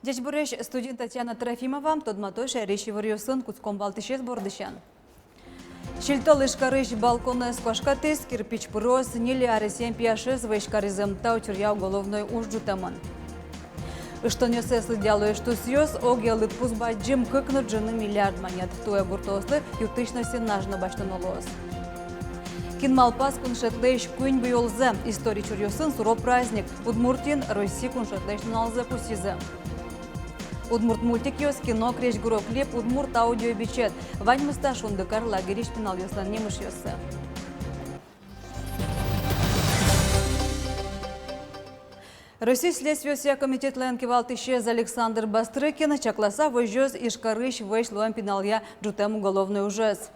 Дечбуреш студент Татьяна Трофимова, тодматоша речи варьосын куцком балтышес бордышан. Шильтал ишкарыш балкона сквашкатыс, кирпич пырос, нили аресен пияшез вайшкаризм таутюрья уголовной уждутаман. Иштонёсы следяло, что сьёс огелы пузба джим кыкну джины миллиард монет. Туя гуртослы ютышно сенажно баштанолос. Кинмалпас куншетлейш кунь бьёлзе. История чурьёсын суро праздник. Удмуртин России куншетлейш налзе пусизе. Удмурт мультикиос, кино, креш гуро клип, Удмурт аудио бичет. Вань мусташ ундыкар лагериш пенал ёслан немыш ёсы. Россия следствия комитет Ленки Валтышез Александр Бастрыкин чакласа вожёз ишкарыш вышлоем пеналия джутем уголовный ужас.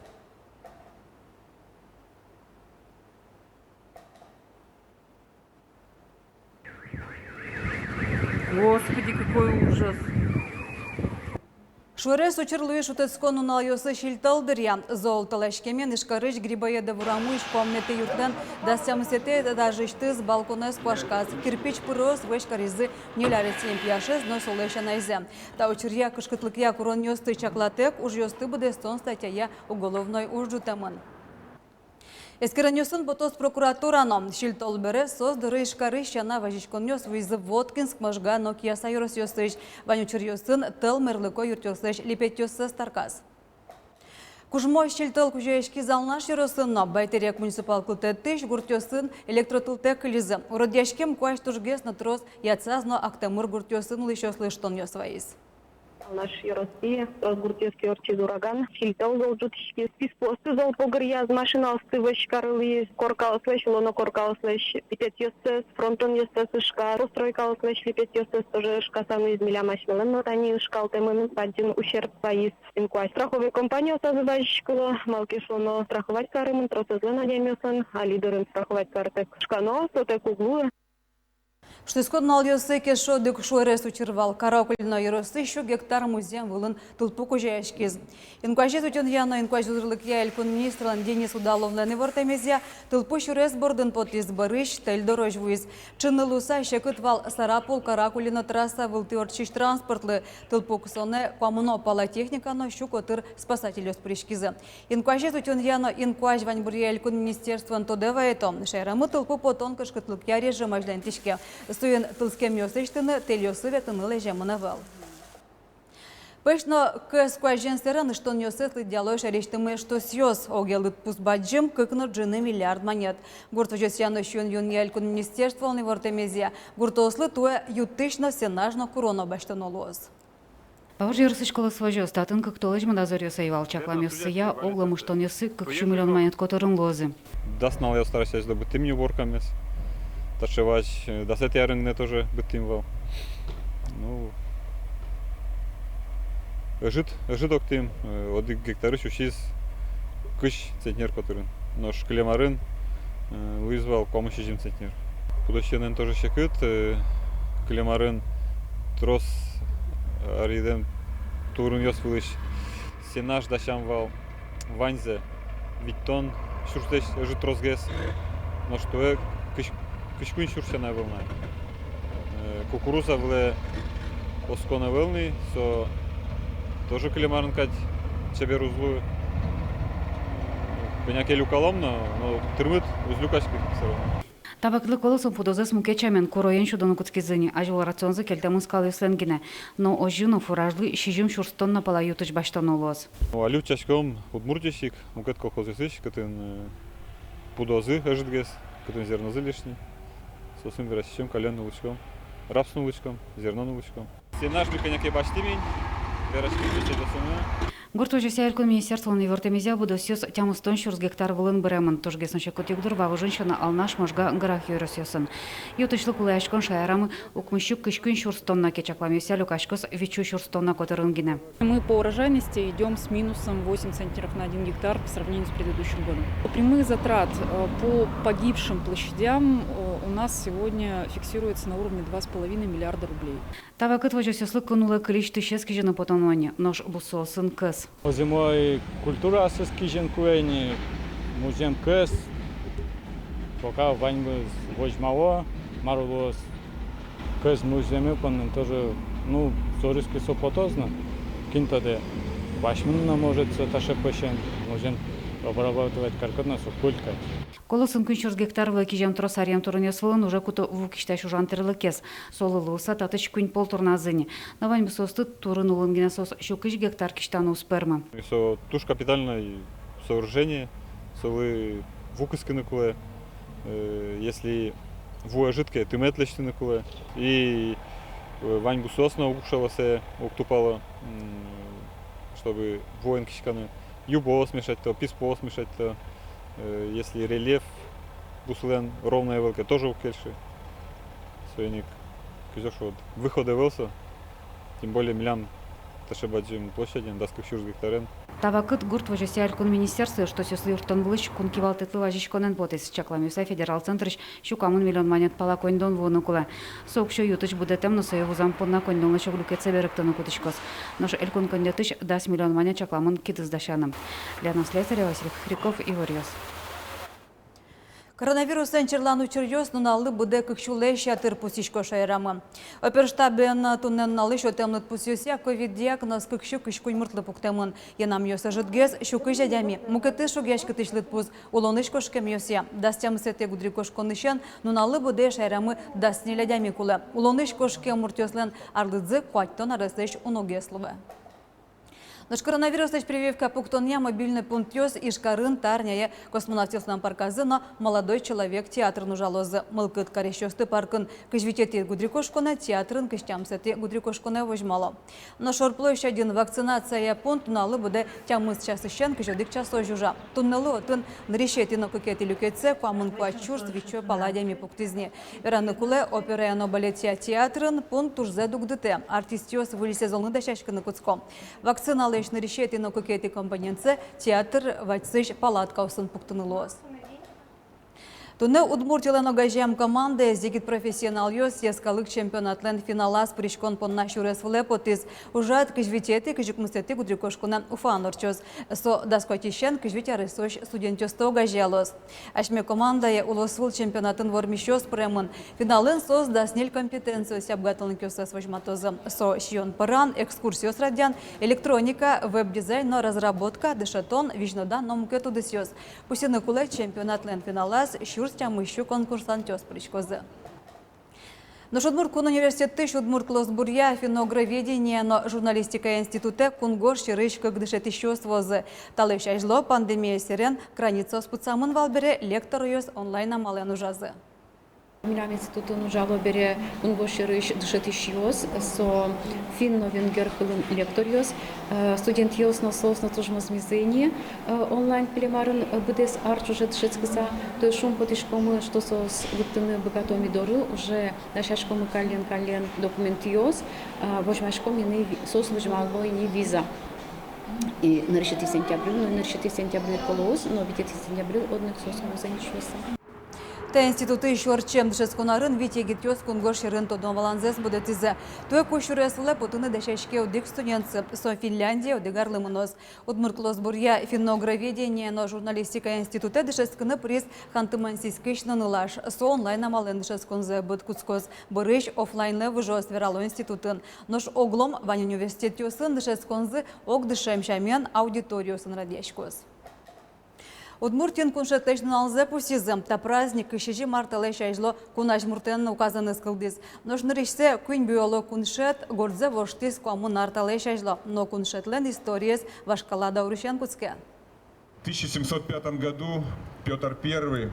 Господи, какой ужас! Шурес учерлуеш утецкону налйосы шильталдыря. Золоталашкемен ишкарыш грибоеда вурамуш комнаты юртен дастямысете даже штыз балкона сквашказ. Кирпич пырос вешкаризы нелярецем пьяшез, но солеша найзе. Та учерья кышкытлыкья курон ёсты чаклатек уж ёсты буде стон статья уголовной уждутаман. Эскеранёсын ботос прокуратурано шильтол бере создыры ишкарыщана важичконёс визы Воткинск можга Nokia сайрос ёсыш. Ванючурьёсын тыл мерлыко юртёсыш лепетёсы старкас. Кужмо шильтол кужаешки залнаш ёросынно байтерек муниципал кылтеттыш гуртёсын электротылтек лизы. Уродяшкем куаш тужгес на трос яцазно актамыр гуртёсын лышёслыштон ёсваис. Наш Россия, Росгуртевский орчиз ураган, шильтал золжутышки, списпосты зол погряз, машина остывыш, карлы, коркал слэш, лоно коркал слэш, липет ёстес, фронтон ёстес ишка, постройкал слэш, липет ёстес, тоже шкасаны из миля машина, но они ишкал темын, один ущерб поис, инкуай. Страховая компания созывающего, малкишло, но страховать карым, тросозлы надемёсан, а лидером страховать картек шкано, сотек углу. Что исходно алёсы кешо дык шуэрес учервал караукульно юросы еще гектар музеем вылын тулпу кужаешкиз. Инкуажез утен яно инкуаж узырлык я элькун министрлан Денис Удаловланы вортемезия тулпу шурес бордын потиз барыш тельдорож вуиз. Чынны луса шекыт вал сарапул караукульно трасса вылты орчиш транспортлы тулпу кусоне коммуно палатехникано щукотыр спасатель пришкизы. Инкуажез утен яно инкуаж вань бурья элькун министерстван тодеваето. Шайрамы тулпу потон кышкытлык я режим ажлантишке. Суен тылскем ёсыштыны тельёсы ветыны лежемынавал. Пешно к скважен стераны, что нёсытлы диалог шарештымы, что сьёс огелыт пузбаджим кыкны джины миллиард монет. Гурту жесяно щун юн ялькун министерство он вортемезия. Гуртослы туе ютышно сенажно курона баштанолоз. Павж ярысы школа сважёс, татын как толыч мадазор ёсайвал чакламёсы я, огламы что нёсы как 1 миллион монет которым лозы. Даснал я стараюсь добыть мне уборками. Ташевач, дасет я рынgne тоже бытымвал. Ну, жит октим, от гектары чущиз кыш центнер который. Нож клемарын вызвал помощи жим центнер. Будущее тоже щекыт, клемарын трос аридем турун ёсвылыш сенаж дашамвал ванзе виттон шуртеш жит тросгес. Но что кышкун шуршана волна. Кукуруза вле оскона волны, со тоже клемарн кать себе узлу. Коняке люкалом, но тырмыт узлюкашки все равно. Табаклы колосом пудозес мукечамен короен шудону куцкизыни, ажыл рационзы келтемын скалы сленгине, но ожжуну фуражлы шижим шурстонна пала ютыч баштан олоз. Алю чашком удмуртищик, мукет колхозысыч, катын пудозы ажитгес, катын зернозы лишний. Сосым выращиваем коленным лучком, рапсным лучком, зерновым лучком. Сенаж коняке баштимень, выращиваем до сумы. Гурту же сяйлькун министерство он вортемезия буду сьёс тяму 100 гектар вылын бремен, тоже гесно щекот югдур, ваву женщина алнаш можга горах юрос ёсын. Ютычлы кулаяшкон шаярамы укмыщук кышкун шурстонна кечакламёся люкашкос вичу шурстонна котырынгине. Мы по урожайности идем с минусом 8 центнеров на 1 гектар по сравнению с предыдущим годом. Прямые затрат по погибшим площадям у нас сегодня фиксируется на уровне 2,5 миллиарда рублей. Табакыт вожёс лыкунула количество шескижена потононе, нож бусосын кыс. Зимой культура скижен куэни, музеем кыс, пока вань вожмало, марулос кыс музеем, он тоже ну, зориски сопотозно, кинтаде, вашминна может ташепешен, можем обрабатывать каркотно сопулькать. Колосын күнчүрс гектар кижем трос ариям турыне свылын уже куто вукишташ ужан терлыкес. Солылыса татыч күн пол турназыни. Навань бисосты турын улын генесос щукыч гектар киштану сперма. Со туш капитальное сооружение, солы вукыскины куле, если вуя жидкая, ты метлечтины куле, и вань бусосна укшалася, уктупала, чтобы воин кишканы. Юбо смешать то, писпо смешать то, если рельеф буслен ровная велка, тоже укельши. Свойник кизошот выхода велса, тем более милям ташебаджим площади, даска щурс гектарен. Тавакыт гурт вожеся алькун министерстве, что сёслы уртон блыш кун кивалтетлы важич конен потес чакламюса федерал центрыш щукамын миллион монет пала коньдон вунукула. Соокшо ютыч буде темно соеву зампонна коньдонла шоглюкеце беректану кутычкос. Нож элькун кондетыч 10 миллион монет чакламын китыз дашаным. Лена Слесаря, Василий Хриков и Варьос. Коронавирустан черлану чирьёс нуналы буде кыкчуле шатыр пусичко шайрамы. Оперштабен туннен налы шотемнут пусюся ковид-диагноз кыкчу кышкуй мыртлы пуктемын. Янам йоса жытгез шукы жадями. Мукеты шугяшкы тышлыт пуз. Улонышко шкем йося. Дастям сете гудрикошко нышен нуналы буде шайрамы дастнелядями кулы. Улонышко шкем муртёслен арлыдзы куаттон арыслыш уногесловы. Наш коронавирус прививка пуктония мобильный пункт ёс ишкарын тарняе космонавтилснан парказына молодой человек театр нужалозы. Мылкыт карещёсты паркын кыжвитети гудрикошкона театрын кыштямсети гудрикошкона вожмало. На шорплощадин вакцинация пункт налы буде тямыс часыщен кыжодык часо жужа. Туннелы отын нрешети на кукети люкеце куамын куачурс вичо паладями пуктизни. Вераны куле операяно балетия театрын пункт турзе дугдыте. Артист ёс выли сезонны дащашканы куцко. Вакциналы на решети на кукети компоненце театр ватсыш палатка усын пуктынылос. Туне Удмуртилен огажем команды зигит профессионал ёс ескалык чемпионатлен финалас пришкон понна шурес влепотиз. Ужат кыжвитети кыжыкмыстети гудрикошкуна уфанорчоз. Со даскотищен кыжвитярысош студентёсто огажелос. Ашме командае улосвыл чемпионатын вормищёс премын. Финалын сос даснель компетенцию сябгатылын кёсес вожматозы. Со шион паран, экскурсиос радян, электроника, веб-дизайн, но разработка, дешатон, вижнода, номкету десёс. Пусины куле чемпионатлен финалас Шурстям еще конкурсантёс причкозы. Но Удмурткун университеты Удмурт Лосбурья финогроведение, но журналистика институте Кунгор ширыш как дышет еще свозы. Талыш ажло пандемия сирен граница спуцамын валбере лектор ёс онлайн амален ужазы. Милям институтын ужало бере унгоширыш дышет ищёс, со финно-венгер хылын лектор ёс, студент ёс на сос на тужма смизыни, онлайн пилемарын бдес арч уже дышет скыса, то шум потишкомы, что сос выптыны богатоми доры, уже дашашкомы кален документ ёс, вожмашком ины сос вожмало ини виза. И на решети сентябрю, но на решети сентябрю полоз, но видите сентябрю одних сос музаничёса. Та институты еще арчем дышескунарын витегит ёс кунгош ширын тодон валанзес буде тизе. Той кушуресуле потыны дешешке одик студентцы со Финляндии одигарлы мынос. Удмурт Лосбурья финогроведение, но журналистика институте дешескуны приз хантымансийскыш нанылаш. Со онлайн амален дешескунзе быт куцкоз. Бырыш офлайнле выжос верало институтын. Нож оглом вань университет ёсын дешескунзы ог дешемшамен аудиториосын радешкоз. Удмуртин куншетлеш налзе пусизм, та праздник ищежи марта лешайжло кунаш муртен указаны скылдиз. Ножны решсе кунь биоло куншет гордзе воштис куаму нарта лешайжло, но куншетлен историес вашкала даурищен куцке. В 1705 году Петр I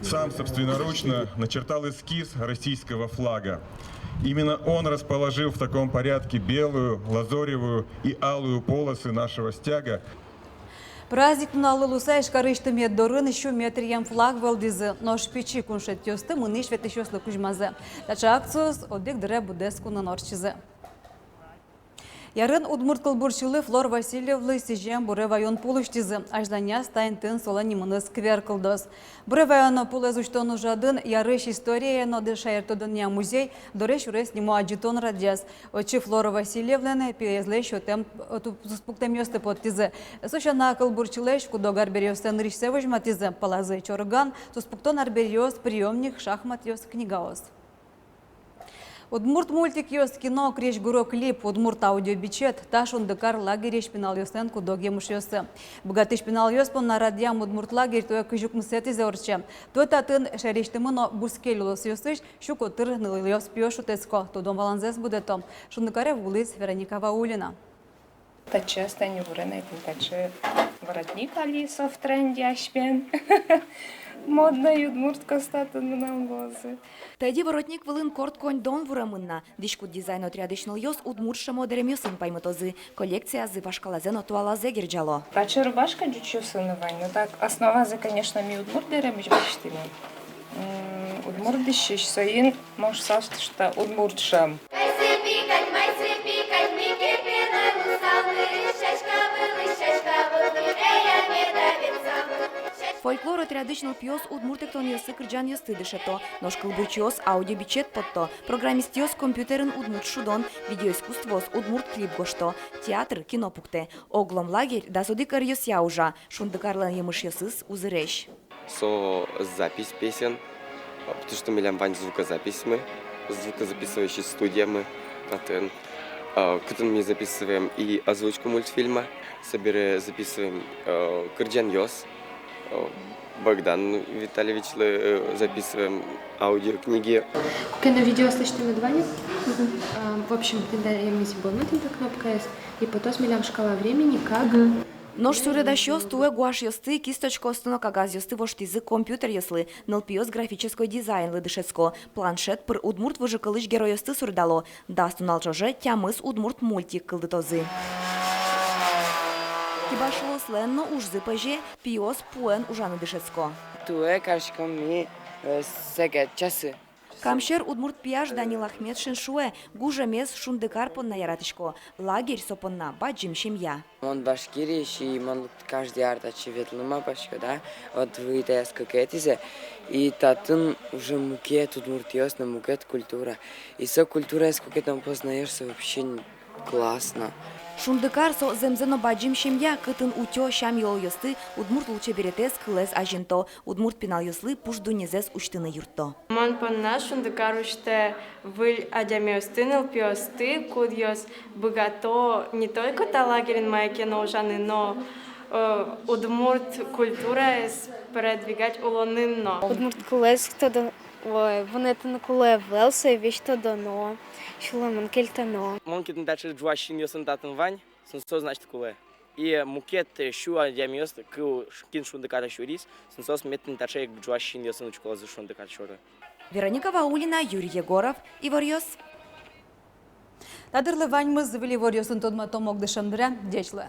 сам собственноручно начертал эскиз российского флага. Именно он расположил в таком порядке белую, лазоревую и алую полосы нашего стяга. Праздник на лулуса ишкарышты меддорын еще метрием флаг валдизы, но шпичи куншет тёсты мыныш ветещёслы кужмазы. Тача акциос одик дыре будеску на норчизы. Ярын Удмурт кылбурчылы Флор Васильевлы сижем буре вайон пулыштизы. Аждания стайнтын сола нимыны сквер кылдос. Буре вайона пулезуштон ужадын ярыш история, но дешаертодын я музей, дореш урес нему аджитон радяс. Очи Флора Васильевлы пиезле шотем спуктем ёсты подтизы. Сошана кылбурчылыш кудогар берёстен ришсе вожматизы. Палазы чорган, суспуктон арберёс приемник шахмат ёс книгаос. Удмурт мультик йос кино креш гуро клип, удмурт аудио бичет, та шундыкар лагерь шпинал йосен кудоге мушьосы. Богатый шпинал йоспон на радиам удмурт лагерь туя кыжук мсети заурча. Туя татын шерештымыно бускелюлос йосыш, щукотыр ныл йос пьешу теско, тудом валанзес будетом. Шундыкаре вулиц Вероника Ваулина. Таче стань уверена, таче воротник Алиса в тренде ашпен. Модна удмуртка статын нам лозы. Тайди воротник вылын корт конь дон вурамынна. Дишкут дизайн отрядычныл йос удмуртша модерем йосын паймытозы. Коллекция зы пашкалазен отуалазе герджало. Таче рубашка джучу сынывань. Ну так, основа за, конечно, ми удмурдерем баштыми. Удмурдищиш соин, может, что удмуртшам. Фольклор отрядычныл пьос удмуртектон йосы кырджан йосты дышето. Ножкыл бурчиос аудиобичет потто. Программист йос компьютерын удмурт шудон. Видеоискусствос удмурт клип гошто. Театр кино пукте. Оглом лагерь да содикар йос яужа. Шундыкарлан емыш йосыс узыреш. Запись песен, потому что мы лямбань звукозапись мы, звукозаписывающая студия мы, мы записываем и озвучку мультфильма, записываем Кырджан Йос, Богдан Витальевич записываем аудиокниги. Когда видео слышно медвани, в общем, тогда я был на этой кнопкой, и потом смелям шкала времени, как... Нож суредаш йос туе гуаш йосты, кисточко остано кагаз йосты воштизы компьютер йослы, нылпиос графической дизайн лыдышецко, планшет пыр удмурт выжикалыш герой йосты сурдало, дастунал жоже тямыс удмурт мультик кылдытозы. Кибашло сленно ужзы пэже, пиос пуэн ужаны дышецко. Туе кашкам ми сега часы. Камшер удмурт пияж Данил Ахмед Шиншуэ, гужа мес шундыкар понна яратышко, лагерь сопонна, баджим семья. Он башкирий, и он каждый арт очевидно башка, да? Вот вы это скакаете, и татын уже мукет удмурт ясно, мукет культура. И со культурой сколько там познаешься вообще классно. Шундыкар со земзено баджим семья, кытын утё шам йол йосты, удмурт лучше беретес кылез ажинто, удмурт пинал йослы пужду незес уштыны юрто. Мон понна шундыкар уште выль адямиостыныл пиосты, куд йос богато не только та лагерин майке наужаны, но удмурт культура передвигать улонынно. Удмурт кулез, кто до... Вони на куле велся, вещь то дано. Шулемон кельтано. Монкет на даче джуашин йосан татан вань, сенсо значит куле. И мукет шуа дямиос ку кин шундыката шурис, сенсо смет на даче джуашин йосан учкола за шундыката шура. Вероника Ваулина, Юрий Егоров, Иварьос. Тадырлы вань мы завели Иварьосын тодма томок дышан бірі, дечлы.